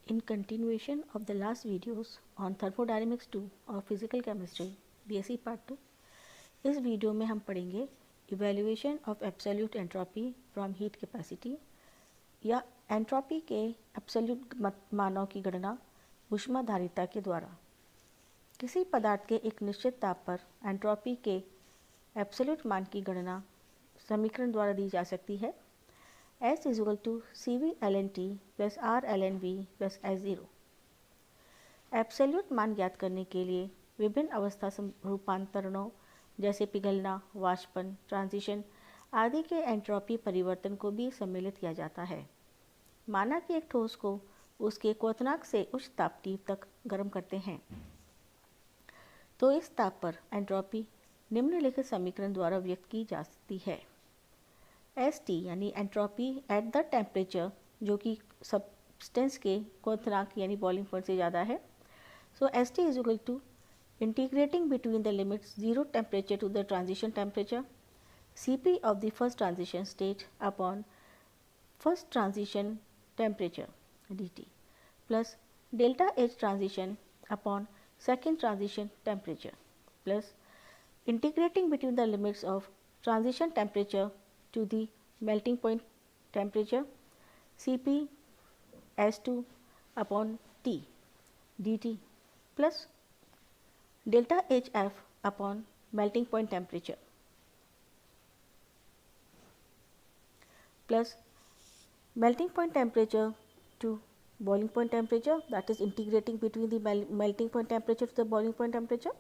In continuation of the last videos on thermodynamics 2 और physical chemistry BSc part 2, इस video में हम पढ़ेंगे evaluation of absolute entropy from heat capacity या entropy के एब्सोल्यूट मानों की गणना ऊष्माधारिता के द्वारा। किसी पदार्थ के एक निश्चित ताप पर एंट्रोपी के एब्सोल्यूट मान की गणना समीकरण द्वारा दी जा सकती है। S is equal to CV ln T plus R ln V plus S0। Absolute मान ज्ञात करने के लिए विभिन्न अवस्था रूपांतरणों जैसे पिघलना, वाष्पन, ट्रांजिशन आदि के एंट्रोपी परिवर्तन को भी सम्मिलित किया जाता है। माना कि एक ठोस को उसके क्वथनांक से उच्च ताप T तक गर्म करते हैं तो इस ताप पर एंट्रोपी निम्नलिखित समीकरण द्वारा व्यक्त की जा सकती है। ST यानी एंट्रोपी एट द टेम्परेचर जो कि सब्सटेंस के क्वथनांक यानी बॉइलिंग पॉइंट से ज़्यादा है। So ST is equal to integrating between the limits zero temperature to the transition temperature CP of the first transition state upon first transition temperature DT plus delta H transition upon second transition temperature plus integrating between the limits of transition temperature to the melting point temperature Cp S2 upon T dt plus delta HF upon melting point temperature plus melting point temperature to boiling point temperature, that is integrating between the melting point temperature to the boiling point temperature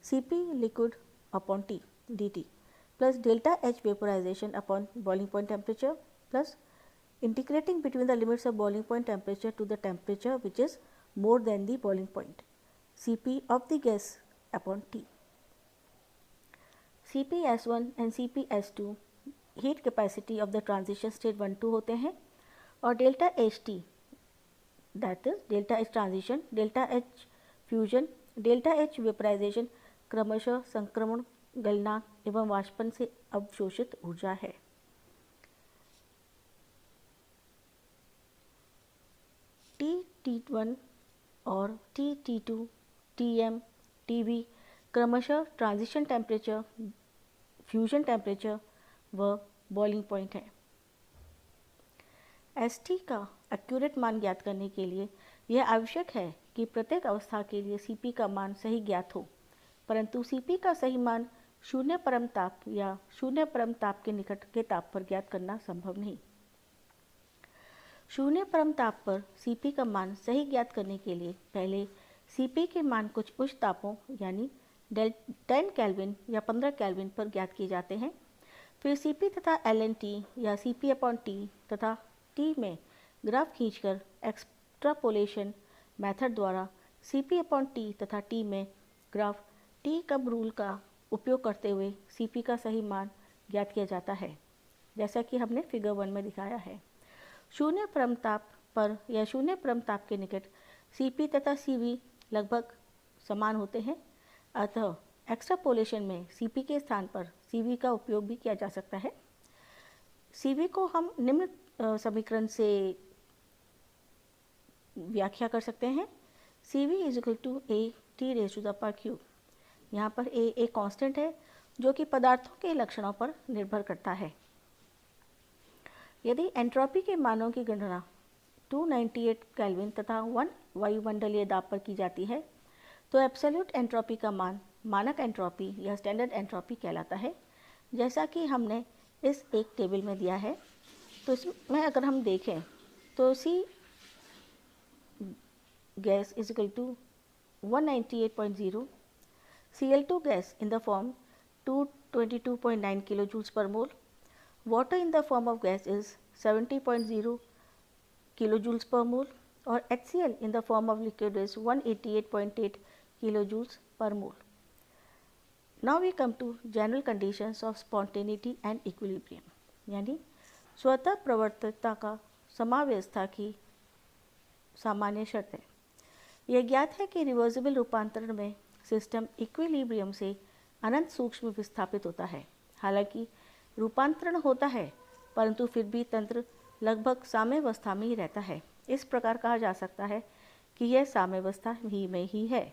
Cp liquid upon T dt plus delta H vaporization upon boiling point temperature plus integrating between the limits of boiling point temperature to the temperature which is more than the boiling point Cp of the gas upon T। Cp S1 and Cp S2 heat capacity of the transition state 1-2 होते हैं और delta HT that is delta H transition, delta H fusion, delta H vaporization क्रमशः संक्रमण, गलनांक एवं वाष्पन से अवशोषित ऊर्जा है। T1 और T2, Tm, Tv क्रमशः ट्रांजिशन टेम्परेचर, फ्यूजन टेम्परेचर व बॉइलिंग पॉइंट है। ST का एक्यूरेट मान ज्ञात करने के लिए यह आवश्यक है कि प्रत्येक अवस्था के लिए Cp का मान सही ज्ञात हो, परंतु Cp का सही मान शून्य परम ताप या शून्य परम ताप के निकट के ताप पर ज्ञात करना संभव नहीं। शून्य परम ताप पर Cp का मान सही ज्ञात करने के लिए पहले Cp के मान कुछ उच्च तापों यानी 10 केल्विन या 15 केल्विन पर ज्ञात किए जाते हैं। फिर Cp तथा ln T या Cp अपॉन T तथा T में ग्राफ खींचकर एक्सट्रापोलेशन मेथड द्वारा Cp अपॉन T तथा T में ग्राफ T कब रूल का उपयोग करते हुए Cp का सही मान ज्ञात किया जाता है, जैसा कि हमने फिगर 1 में दिखाया है। शून्य परम ताप पर या शून्य परम ताप के निकट Cp तथा Cv लगभग समान होते हैं, अतः एक्सट्रापोलेशन में Cp के स्थान पर Cv का उपयोग भी किया जा सकता है। Cv को हम निम्न समीकरण से व्याख्या कर सकते हैं। Cv is equal to A T raise to the power cube. यहाँ पर A एक कांस्टेंट है जो कि पदार्थों के लक्षणों पर निर्भर करता है। यदि एंट्रोपी के मानों की गणना 298 केल्विन तथा 1 वायुमंडलीय दाब पर की जाती है तो एब्सोल्यूट एंट्रोपी का मान मानक एंट्रोपी या स्टैंडर्ड एंट्रोपी कहलाता है, जैसा कि हमने इस एक टेबल में दिया है। तो इसमें अगर हम देखें तो C gas is equal to 198.0, Cl2 gas in the form 222.9 kilojoules per mole, water in the form of gas is 70.0 kilojoules per mole और HCl in the form of liquid is 188.8 kilojoules per mole. Now we come to general conditions of spontaneity and equilibrium, यानी स्वतः प्रवर्तकता का समाव्यवस्था की सामान्य शर्त है। यह ज्ञात है कि रिवर्सिबल रूपांतरण में सिस्टम इक्विलिब्रियम से अनंत सूक्ष्म विस्थापित होता है। हालांकि रूपांतरण होता है परंतु फिर भी तंत्र लगभग साम्यावस्था में ही रहता है। इस प्रकार कहा जा सकता है कि यह साम्यावस्था ही में ही है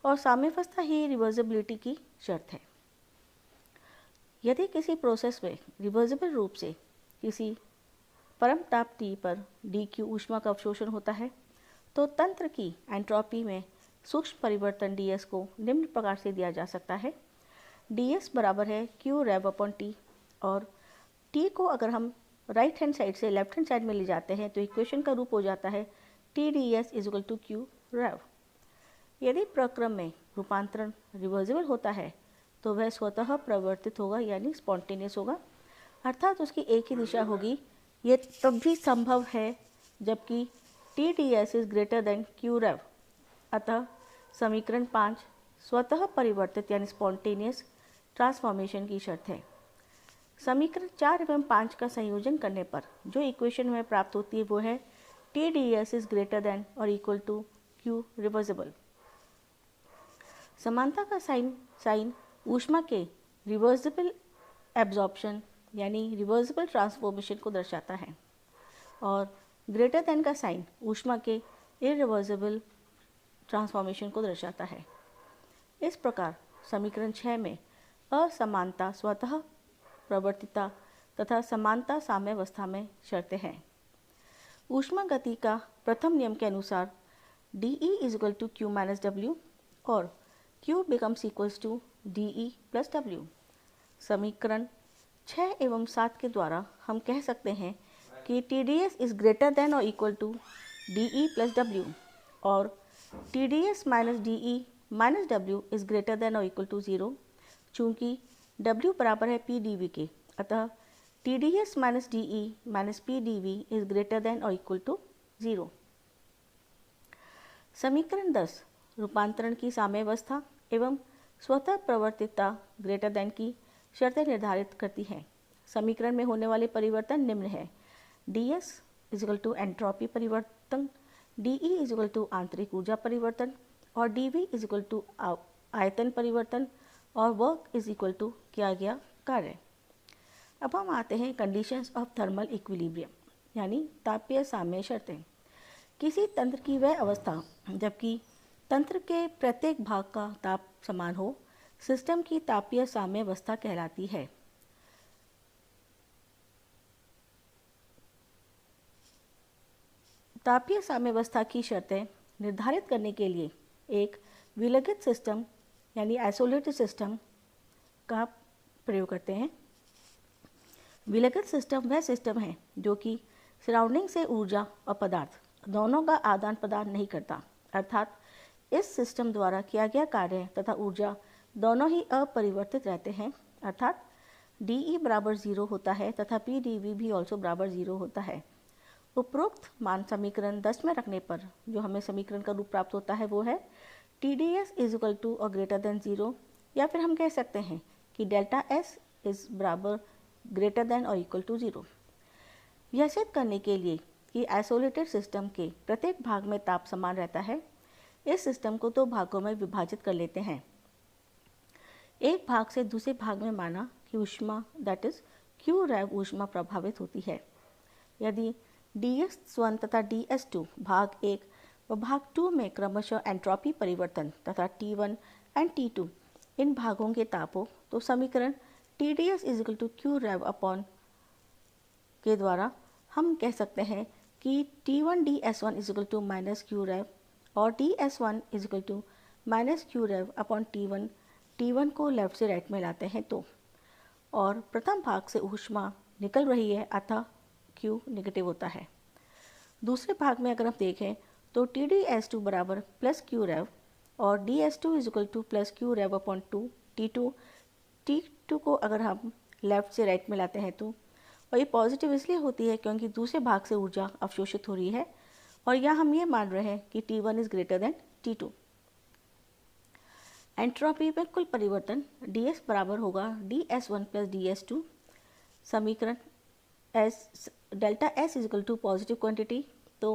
और साम्यावस्था ही रिवर्सिबिलिटी की शर्त है। यदि किसी प्रोसेस में रिवर्सिबल रूप से किसी परम ताप T पर dq ऊष्मा का अवशोषण होता है तो तंत्र की एंट्रोपी में सूक्ष्म परिवर्तन ds को निम्न प्रकार से दिया जा सकता है। ds बराबर है q rev अपॉन t और t को अगर हम राइट हैंड साइड से लेफ्ट हैंड साइड में ले जाते हैं तो इक्वेशन का रूप हो जाता है t ds is equal to q rev। यदि प्रक्रम में रूपांतरण रिवर्सिबल होता है तो वह स्वतः प्रवर्तित होगा यानी स्पॉन्टेनियस होगा, अर्थात उसकी एक ही दिशा होगी। ये तब भी संभव है जबकि T D S is greater than Q rev. अतः समीकरण 5 स्वतः परिवर्तित यानी स्पॉन्टेनियस ट्रांसफॉर्मेशन की शर्त है। समीकरण 4 एवं 5 का संयोजन करने पर जो इक्वेशन हमें प्राप्त होती है वो है T D S is greater than और इक्वल टू क्यू रिवर्सिबल। समानता का साइन ऊष्मा के रिवर्सिबल एब्जॉर्प्शन यानी रिवर्सिबल ट्रांसफॉर्मेशन को दर्शाता है और ग्रेटर देन का साइन ऊष्मा के इरिवर्सिबल ट्रांसफॉर्मेशन को दर्शाता है। इस प्रकार समीकरण 6 में असमानता स्वतः प्रवर्तिता तथा समानता साम्यावस्था में शर्तें हैं। ऊष्मा गति का प्रथम नियम के अनुसार dE is equal to Q minus W और Q becomes equals to dE plus W. समीकरण 6 एवं 7 के द्वारा हम कह सकते हैं कि TDS इज ग्रेटर देन और equal to dE plus W और TDS minus dE minus W is greater than और इक्वल टू 0। चूँकि W बराबर है PdV के, अतः TDS minus dE minus PdV is greater than और इक्वल टू 0। समीकरण 10 रूपांतरण की साम्यावस्था एवं स्वतः प्रवर्तितता ग्रेटर देन की शर्तें निर्धारित करती हैं। समीकरण में होने वाले परिवर्तन निम्न है। ds is equal to entropy परिवर्तन, dE इज इक्वल टू आंतरिक ऊर्जा परिवर्तन और dV इज इक्वल टू आयतन परिवर्तन और वर्क इज इक्वल टू किया गया कार्य। अब हम आते हैं कंडीशंस ऑफ थर्मल इक्विलिब्रियम यानी तापीय साम्य शर्तें। किसी तंत्र की वह अवस्था जबकि तंत्र के प्रत्येक भाग का ताप समान हो सिस्टम की तापीय साम्यावस्था कहलाती है। तापीय साम्यावस्था की शर्तें निर्धारित करने के लिए एक विलगित सिस्टम यानी आइसोलेटेड सिस्टम का प्रयोग करते हैं। विलगित सिस्टम वह सिस्टम है जो कि सराउंडिंग से ऊर्जा और पदार्थ दोनों का आदान प्रदान नहीं करता, अर्थात इस सिस्टम द्वारा किया गया कार्य तथा ऊर्जा दोनों ही अपरिवर्तित रहते हैं, अर्थात dE बराबर 0 होता है तथा PdV भी ऑल्सो बराबर 0 होता है। उपरोक्त मान समीकरण 10 में रखने पर जो हमें समीकरण का रूप प्राप्त होता है वो है TDS इज इक्वल टू और ग्रेटर देन 0, या फिर हम कह सकते हैं कि डेल्टा S इज बराबर ग्रेटर देन और इक्वल टू 0। यह सिद्ध करने के लिए कि आइसोलेटेड सिस्टम के प्रत्येक भाग में ताप समान रहता है, इस सिस्टम को दो भागों में विभाजित कर लेते हैं। एक भाग से दूसरे भाग में माना कि ऊष्मा दैट इज क्यू रेव ऊष्मा प्रभावित होती है। यदि DS1 तथा DS2 भाग 1 व भाग 2 में क्रमशः एंट्रोपी परिवर्तन तथा T1 एंड T2 इन भागों के ताप हो तो समीकरण TDS is equal to Q rev upon के द्वारा हम कह सकते हैं कि T1 DS1 is equal to minus Q rev और DS1 is equal to minus Q rev upon T1 को लेफ्ट से राइट में लाते हैं तो, और प्रथम भाग से ऊष्मा निकल रही है अतः Q नेगेटिव होता है। दूसरे भाग में अगर हम देखें तो TDS2 बराबर प्लस क्यू रेव और DS2 is equal to plus Q rev upon 2 T2 को अगर हम लेफ्ट से राइट में लाते हैं तो, और ये पॉजिटिव इसलिए होती है क्योंकि दूसरे भाग से ऊर्जा अवशोषित हो रही है और यहाँ हम ये मान रहे हैं कि T1 is greater then T2। Entropy में कुल परिवर्तन ds बराबर होगा DS1 प्लस DS2। समीकरण delta S is equal to positive quantity तो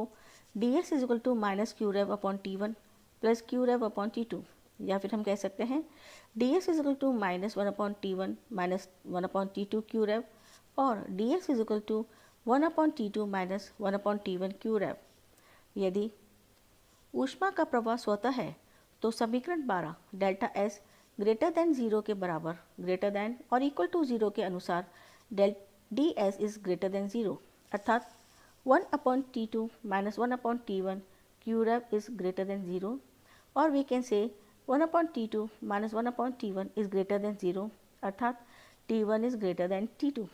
ds is equal to minus Q rev upon T1 plus Q rev upon T2, या फिर हम कह सकते हैं ds is equal to minus 1 upon T1 minus 1 upon T2 Q rev और ds is equal to 1/T2 minus 1/T1 Q rev. यदि ऊष्मा का प्रवाह स्वतः है तो समीकरण 12 डेल्टा एस ग्रेटर देन 0 के बराबर ग्रेटर देन और इक्वल टू 0 के अनुसार del D S is greater than 0, अर्थात 1/T2 minus 1/T1 Q rev is greater than 0, और we can say 1/T2 minus 1/T1 is greater than 0, अर्थात T1 is greater then T2।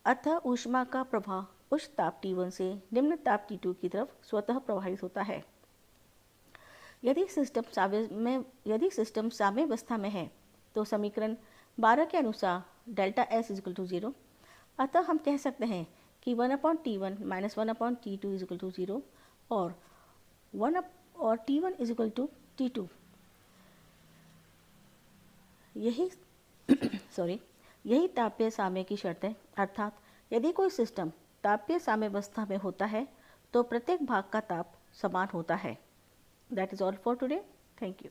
अतः ऊष्मा का प्रवाह उच्च ताप T1 से निम्न ताप T2 की तरफ स्वतः प्रवाहित होता है। यदि सिस्टम साम्यावस्था में है तो समीकरण 12 के अनुसार delta S is equal to 0, अतः हम कह सकते हैं कि 1/T1 minus 1/T2 is equal to 0 और T1 is equal to T2। यही यही तापीय साम्य की शर्त है, अर्थात यदि कोई सिस्टम तापीय साम्यावस्था में होता है तो प्रत्येक भाग का ताप समान होता है। That is all for today. Thank you.